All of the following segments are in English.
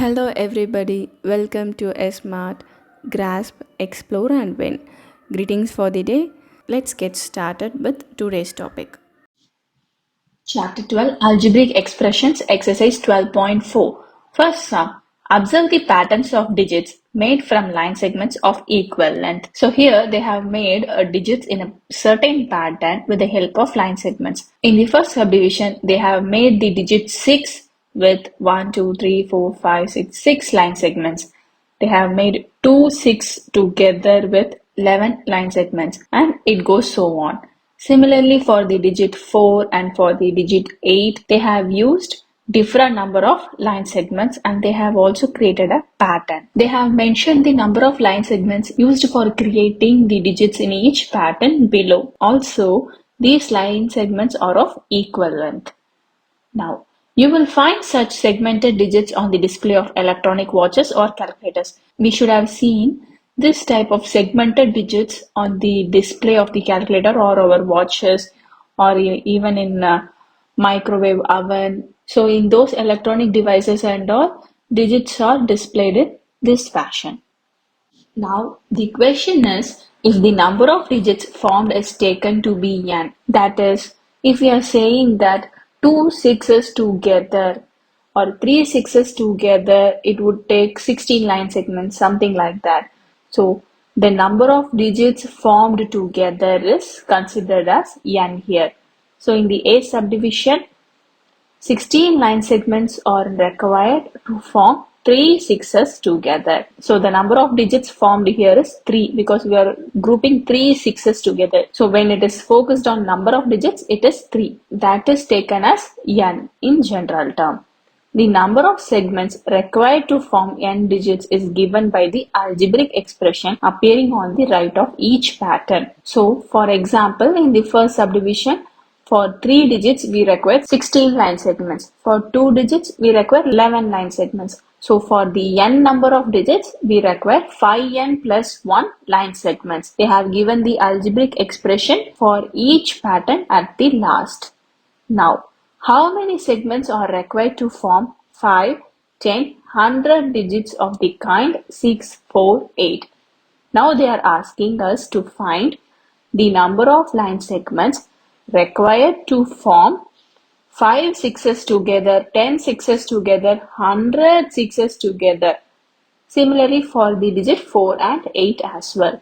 Hello, everybody. Welcome to a smart grasp, explore, and win. Greetings for the day. Let's get started with today's topic. Chapter 12 Algebraic Expressions Exercise 12.4 First sum. Observe the patterns of digits made from line segments of equal length. So here they have made digits in a certain pattern with the help of line segments. In the first subdivision, they have made the digit 6 with 1, 2, 3, 4, 5, 6, 6 line segments. They have made 2 6 together with 11 line segments, and it goes so on. Similarly, for the digit 4 and for the digit 8, they have used different number of line segments, and they have also created a pattern. They have mentioned the number of line segments used for creating the digits in each pattern below. Also, these line segments are of equal length. Now, you will find such segmented digits on the display of electronic watches or calculators. We should have seen this type of segmented digits on the display of the calculator or our watches, or even in a microwave oven. So in those electronic devices and all, digits are displayed in this fashion. Now, the question is if the number of digits formed is taken to be n. That is, if we are saying that two sixes together or three sixes together, it would take 16 line segments, something like that. So, the number of digits formed together is considered as n here. So, in the A subdivision, 16 line segments are required to form three sixes together. So the number of digits formed here is 3 because we are grouping three sixes together. So when it is focused on number of digits, it is 3. That is taken as n in general term. The number of segments required to form n digits is given by the algebraic expression appearing on the right of each pattern. So, for example, in the first subdivision, for 3 digits we require 16 line segments. For 2 digits we require 11 line segments. So, for the n number of digits we require 5n plus 1 line segments. They have given the algebraic expression for each pattern at the last. Now, how many segments are required to form 5, 10, 100 digits of the kind 6, 4, 8? Now they are asking us to find the number of line segments required to form 5 sixes together, 10 sixes together, 100 sixes together. Similarly for the digit 4 and 8 as well.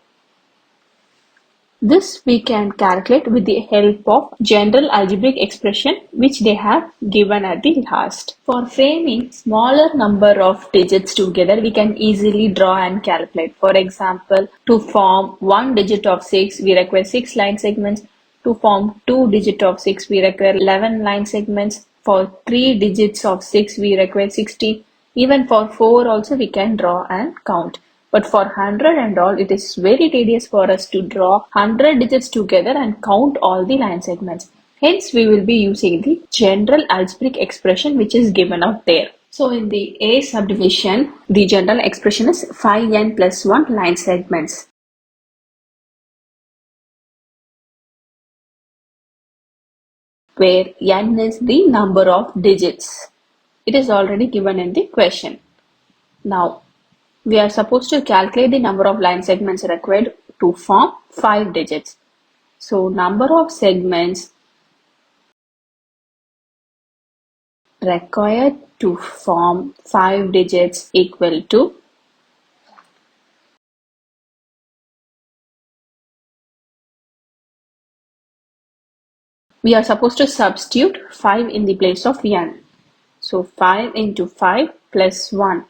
This we can calculate with the help of general algebraic expression which they have given at the last. For framing smaller number of digits together, we can easily draw and calculate. For example, to form one digit of 6, we require 6 line segments. To form two digit of 6, we require 11 line segments. For 3 digits of 6, we require 16. Even for 4 also we can draw and count. But for 100 and all, it is very tedious for us to draw 100 digits together and count all the line segments. Hence, we will be using the general algebraic expression which is given out there. So, in the A subdivision, the general expression is 5n plus 1 line segments. Where n is the number of digits. It is already given in the question. Now, we are supposed to calculate the number of line segments required to form 5 digits. So, number of segments required to form 5 digits equal to we are supposed to substitute 5 in the place of n. So, 5 into 5 plus 1.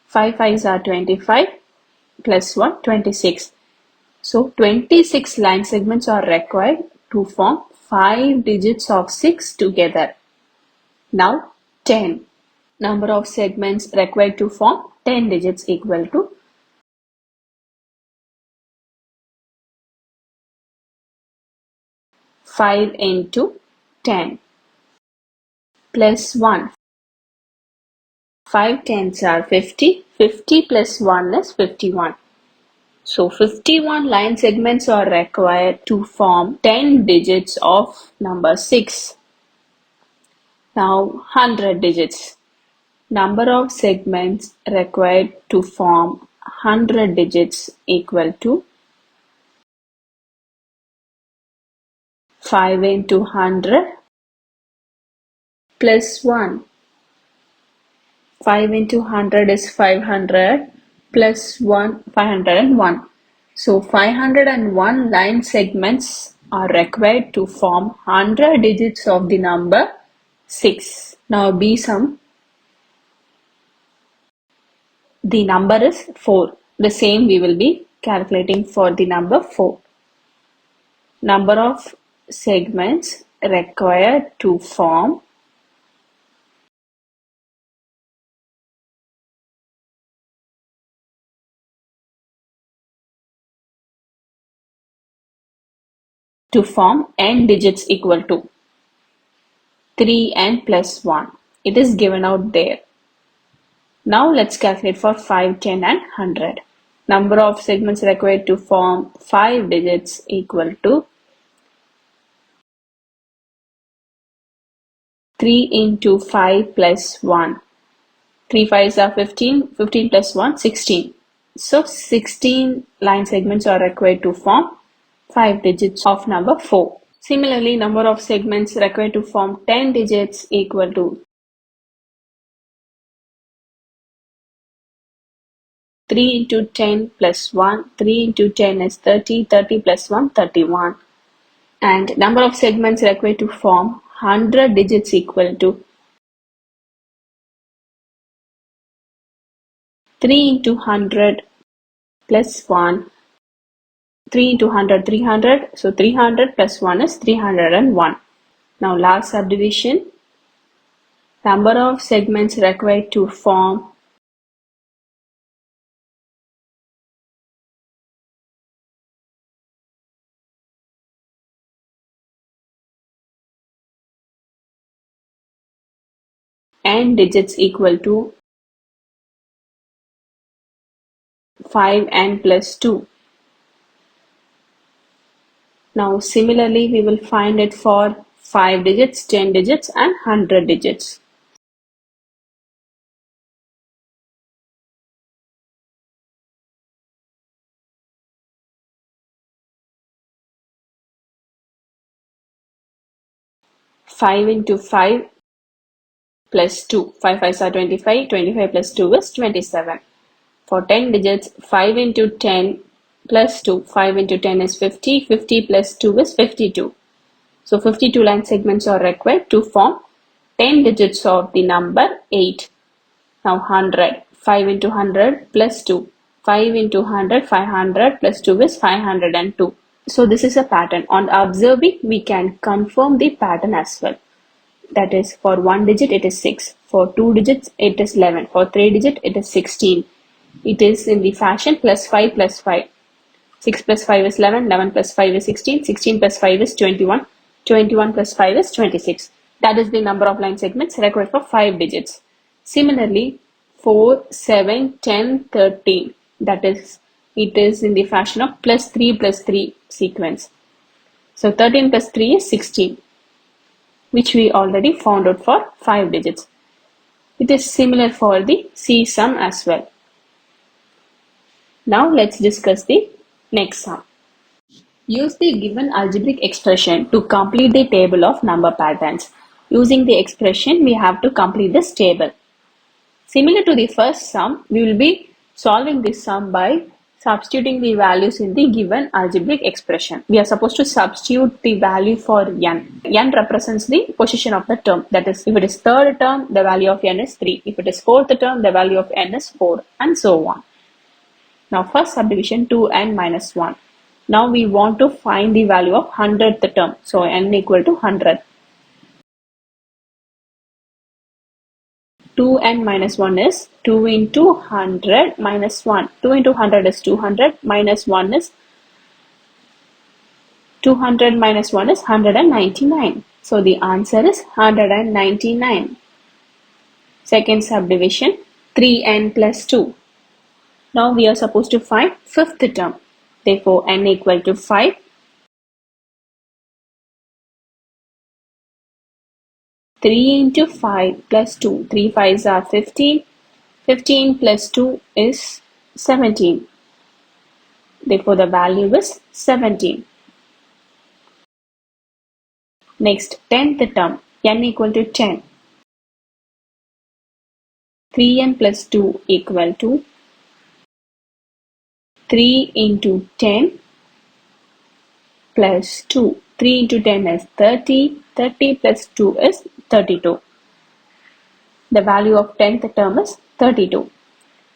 5 5s are 25 plus 1 26. So 26 line segments are required to form 5 digits of 6 together. Now 10. Number of segments required to form 10 digits equal to 5 into 10 plus 1. 5 tens are 50. 50 plus 1 is 51. So 51 line segments are required to form 10 digits of number 6. Now 100 digits. Number of segments required to form 100 digits equal to 5 into 100 plus 1. 5 into 100 is 500 plus 1, 501. So 501 line segments are required to form 100 digits of the number 6. Now B sum. The number is 4. The same we will be calculating for the number 4. Number of segments required to form n digits equal to 3n plus 1. It is given out there. Now let's calculate for 5, 10 and 100. Number of segments required to form 5 digits equal to 3 into 5 plus 1. 3 5s are 15, 15 plus 1, 16. So 16 line segments are required to form 5 digits of number 4. Similarly, number of segments required to form 10 digits equal to 3 into 10 plus 1. 3 into 10 is 30, 30 plus 1, 31. And number of segments required to form 100 digits equal to 3 into 100 plus 1. 3 into 100, 300. So 300 plus 1 is 301. Now last subdivision. Number of segments required to form 'n' digits equal to 5n plus 2. Now similarly we will find it for 5 digits, 10 digits and 100 digits. Five into 5 plus 2. 5 5s are 25. 25 plus 2 is 27. For 10 digits, 5 into 10 plus 2. 5 into 10 is 50. 50 plus 2 is 52. So 52 line segments are required to form 10 digits of the number 8. Now 100. 5 into 100 plus 2. 5 into 100, 500 plus 2 is 502. So this is a pattern. On observing, we can confirm the pattern as well. That is, for 1 digit it is 6. For 2 digits it is 11. For 3 digit it is 16. It is in the fashion plus 5 plus 5. 6 plus 5 is 11. 11 plus 5 is 16. 16 plus 5 is 21. 21 plus 5 is 26. That is the number of line segments required for 5 digits. Similarly, 4, 7, 10, 13. That is, it is in the fashion of plus 3 sequence. So 13 plus 3 is 16, which we already found out for 5 digits. It is similar for the C sum as well. Now let's discuss the next sum. Use the given algebraic expression to complete the table of number patterns. Using the expression, we have to complete this table. Similar to the first sum, we will be solving this sum by substituting the values in the given algebraic expression. We are supposed to substitute the value for n. N represents the position of the term. That is, if it is third term, the value of n is 3. If it is fourth term, the value of n is 4, and so on. Now first subdivision, 2n minus 1. Now we want to find the value of 100th term. So n equal to 100. 2n minus 1 is 2 into 100 minus 1. 2 into 100 is 200 minus 1 is 200 minus 1 is 199. So the answer is 199. Second subdivision, 3n plus 2. Now we are supposed to find fifth term. Therefore n equal to 5. 3 into 5 plus 2. 3 5s are 15. 15 plus 2 is 17. Therefore, the value is 17. Next, 10th term, n equal to 10. 3n plus 2 equal to 3 into 10 plus 2. 3 into 10 is 30. 30 plus 2 is 32. The value of 10th term is 32.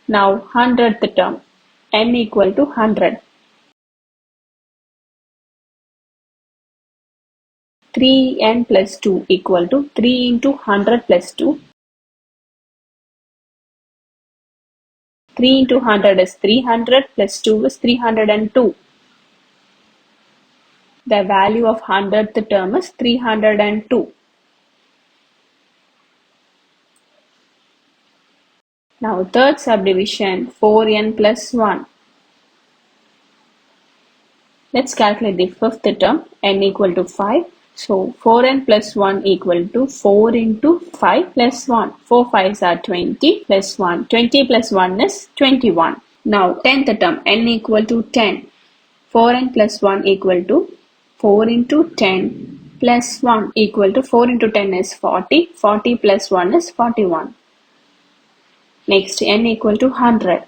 Now 100th term, n equal to 100. 3n plus 2 equal to 3 into 100 plus 2. 3 into 100 is 300 plus 2 is 302. The value of 100th term is 302. Now third subdivision, 4n plus 1. Let's calculate the fifth term, n equal to 5. So 4n plus 1 equal to 4 into 5 plus 1. 4 5s are 20 plus 1. 20 plus 1 is 21. Now 10th term, n equal to 10. 4n plus 1 equal to 4 into 10 plus 1 equal to 4 into 10 is 40. 40 plus 1 is 41. Next, n equal to 100.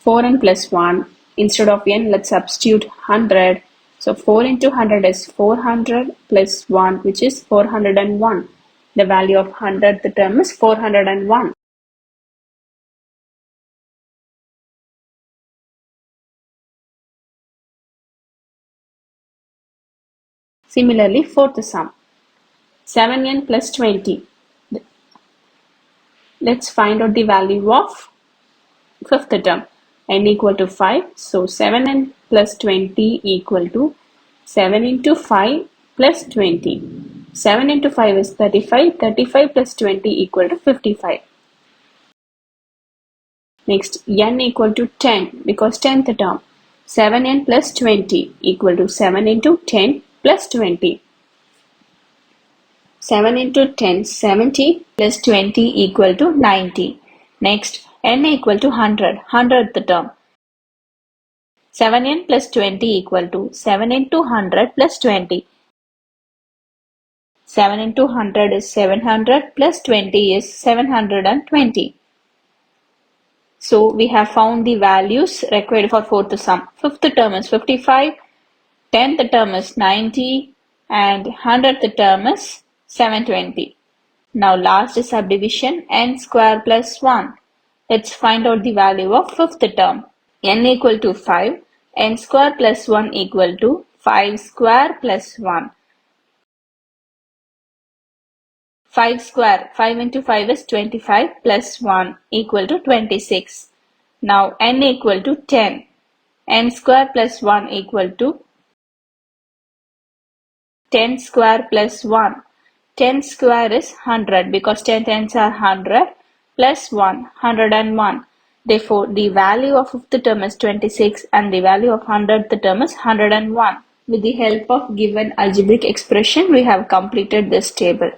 4n plus 1. Instead of n, let's substitute 100. So 4 into 100 is 400 plus 1, which is 401. The value of 100th term is 401. Similarly, fourth sum, 7n plus 20. Let's find out the value of fifth term, n equal to 5. So 7n plus 20 equal to 7 into 5 plus 20. 7 into 5 is 35. 35 plus 20 equal to 55. Next, n equal to 10 because 10th term. 7n plus 20 equal to 7 into 10 plus 20. 7 into 10, 70 plus 20 equal to 90. Next, n equal to 100, 100th term. 7n plus 20 equal to 7 into 100 plus 20. 7 into 100 is 700 plus 20 is 720. So we have found the values required for fourth sum. Fifth term is 55, 10th term is 90 and 100th term is 720. Now last subdivision, n square plus 1. Let's find out the value of fifth term. N equal to 5, n square plus 1 equal to 5 square plus 1. 5 square, 5 into 5 is 25 plus 1 equal to 26. Now n equal to 10. N square plus 1 equal to 10 square plus 1. 10 square is 100 because 10 tens are 100 plus 1, 101. Therefore, the value of fifth term is 26 and the value of 100th term is 101. With the help of given algebraic expression, we have completed this table.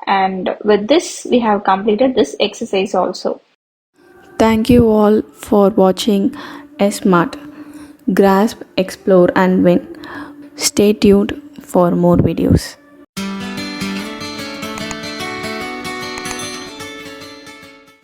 And with this, we have completed this exercise also. Thank you all for watching SMART. Grasp, explore, and win. Stay tuned for more videos.